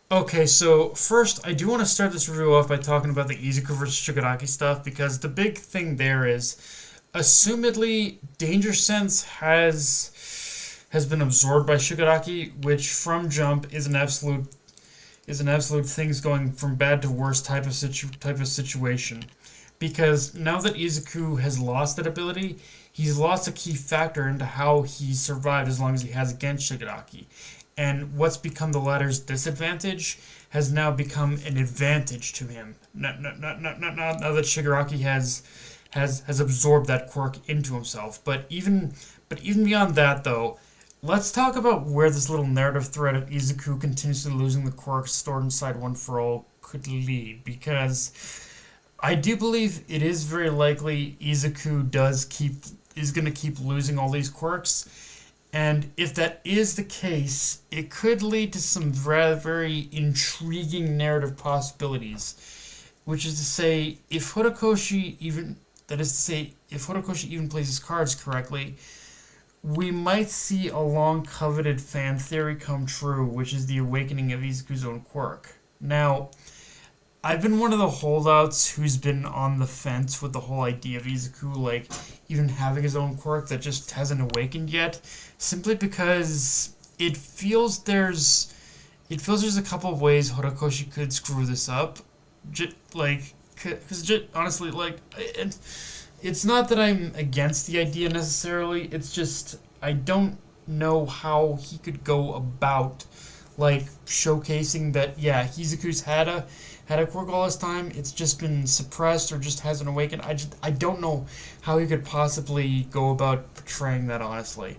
Okay, so first, I do want to start this review off by talking about the Izuku versus Shigaraki stuff because the big thing there is, assumedly, Danger Sense has been absorbed by Shigaraki, which from jump is an absolute things going from bad to worse type of situation. Because now that Izuku has lost that ability, he's lost a key factor into how he survived as long as he has against Shigaraki. And what's become the latter's disadvantage has now become an advantage to him. Now that Shigaraki has absorbed that quirk into himself. But even beyond that though, let's talk about where this little narrative thread of Izuku continuously losing the quirks stored inside One for All could lead, because I do believe it is very likely Izuku is going to keep losing all these quirks, and if that is the case, it could lead to some very intriguing narrative possibilities. Which is to say, if Horikoshi even plays his cards correctly, we might see a long coveted fan theory come true, which is the awakening of Izuku's own quirk. Now, I've been one of the holdouts who's been on the fence with the whole idea of Izuku, like, even having his own quirk that just hasn't awakened yet, simply because it feels there's a couple of ways Horikoshi could screw this up. Because honestly, like, it's not that I'm against the idea necessarily. It's just I don't know how he could go about like showcasing that. Yeah, Hizuku's had a quirk all this time. It's just been suppressed or just hasn't awakened. I don't know how he could possibly go about portraying that honestly,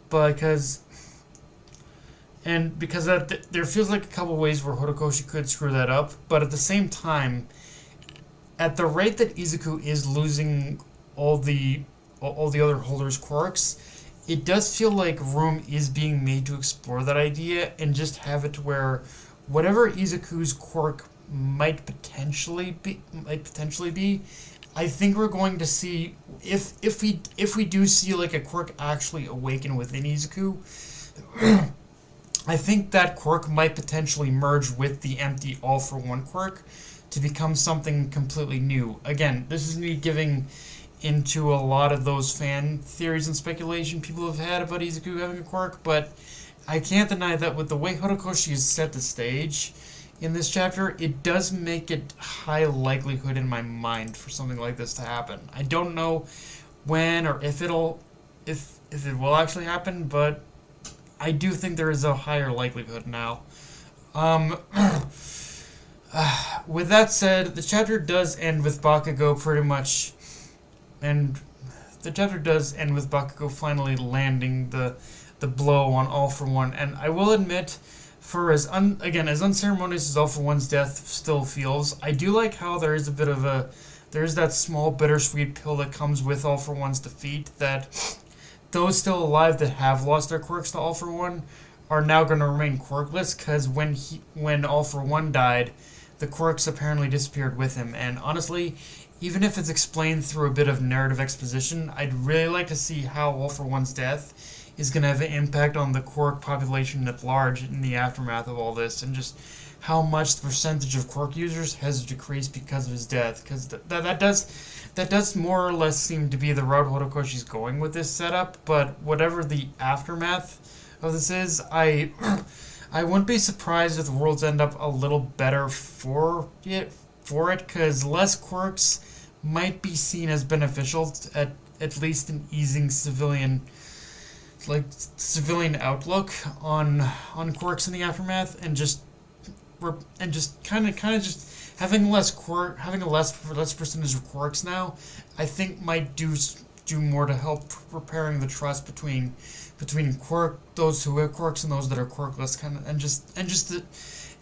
because because there feels like a couple ways where Horikoshi could screw that up, but at the same time, at the rate that Izuku is losing all the all the other holders' quirks, it does feel like room is being made to explore that idea and just have it to where whatever Izuku's quirk might potentially be, I think we're going to see if we do see like a quirk actually awaken within Izuku. I think that quirk might potentially merge with the empty All for One quirk to become something completely new. Again, this is me giving into a lot of those fan theories and speculation people have had about Izuku having a quirk, but I can't deny that with the way Horikoshi has set the stage in this chapter, it does make it high likelihood in my mind for something like this to happen. I don't know when or if it will actually happen, but I do think there is a higher likelihood now. Um, with that said, the chapter does end with Bakugo pretty much, and the chapter does end with Bakugo finally landing the blow on All for One. And I will admit, for as unceremonious as All for One's death still feels, I do like how there's that small bittersweet pill that comes with All for One's defeat, that those still alive that have lost their quirks to All for One are now going to remain quirkless, because when All for One died, the quirks apparently disappeared with him. And honestly, even if it's explained through a bit of narrative exposition, I'd really like to see how All for One's death is going to have an impact on the quirk population at large in the aftermath of all this, and just how much the percentage of quirk users has decreased because of his death. Because that does more or less seem to be the route Horikoshi's going with this setup. But whatever the aftermath of this is, I wouldn't be surprised if the worlds end up a little better for it, because less quirks might be seen as beneficial at least in easing civilian outlook on quirks in the aftermath, and just kind of just having a less percentage of quirks now, I think might do more to help repairing the trust between those who have quirks and those that are quirkless, kind of, and just the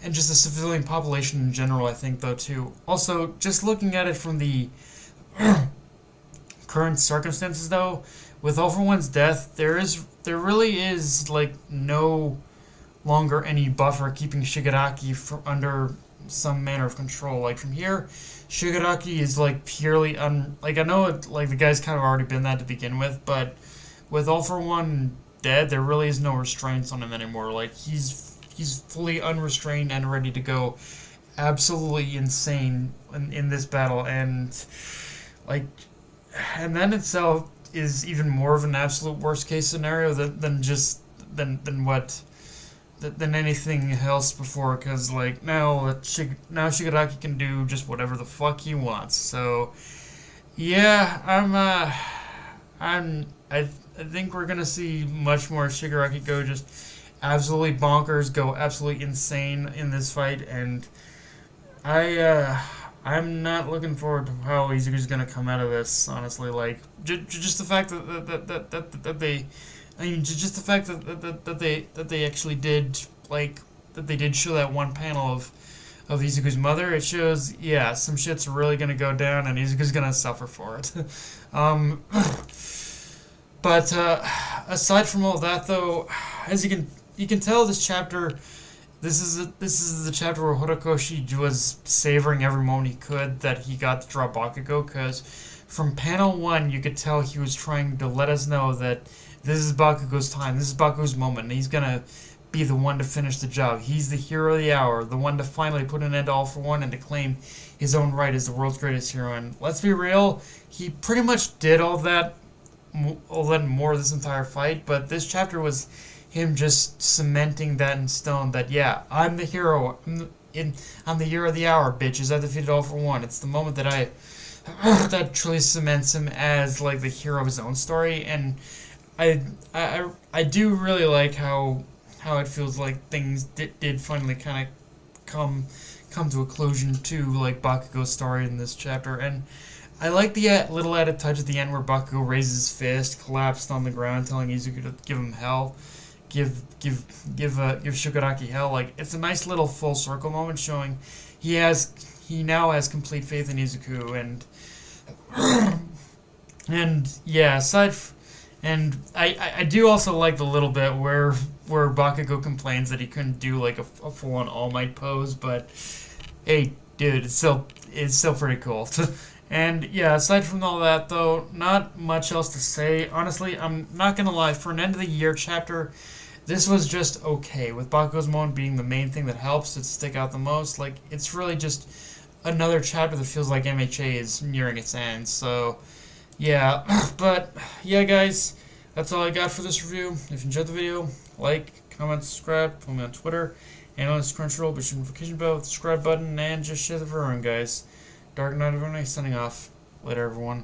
civilian population in general. I think though too. Also, just looking at it from the current circumstances though, with All for One's death, there really is like no longer any buffer keeping Shigaraki from under some manner of control. Like from here, Shigaraki is like purely like I know like the guy's kind of already been that to begin with, but with All for One dead, there really is no restraints on him anymore. Like he's fully unrestrained and ready to go absolutely insane in this battle, and like, and that itself is even more of an absolute worst case scenario than just than what than anything else before, because like now Shigaraki can do just whatever the fuck he wants. So yeah, I think we're gonna see much more Shigaraki go just absolutely bonkers, go absolutely insane in this fight, and I'm not looking forward to how Izuku's gonna come out of this. Honestly, like just the fact that they, I mean, just the fact that they actually did that they did show that one panel of Izuku's mother. It shows, yeah, some shit's really gonna go down, and Izuku's gonna suffer for it. um, but aside from all that, though, as you can tell, this chapter. This is the chapter where Horikoshi was savoring every moment he could that he got to draw Bakugo, because from panel 1 you could tell he was trying to let us know that this is Bakugo's time, this is Bakugo's moment, and he's gonna be the one to finish the job. He's the hero of the hour, the one to finally put an end to All for One and to claim his own right as the world's greatest hero. And let's be real, he pretty much did all that and more this entire fight, but this chapter was him just cementing that in stone that, yeah, I'm the hero. I'm the hero of the hour, bitches. I defeated All for One. It's the moment that that truly cements him as like the hero of his own story, and I do really like how it feels like things did finally kind of come to a conclusion to like Bakugo's story in this chapter. And I like the little added touch at the end where Bakugo raises his fist, collapsed on the ground, telling Izuku to give him hell. Give Shigaraki hell. Like, it's a nice little full circle moment showing he now has complete faith in Izuku, and yeah, and I do also like the little bit where Bakugo complains that he couldn't do like a full on All Might pose, but hey, dude, it's still pretty cool. And yeah, aside from all that, though, not much else to say. Honestly, I'm not gonna lie, for an end of the year chapter, this was just okay, with Bakugo's moment being the main thing that helps it stick out the most. Like, it's really just another chapter that feels like MHA is nearing its end. So yeah, but yeah, guys, that's all I got for this review. If you enjoyed the video, like, comment, subscribe, follow me on Twitter, and on Crunchyroll, push the notification bell with the subscribe button, and just share the video, guys. Dark Knight of Evernight signing off. Later, everyone.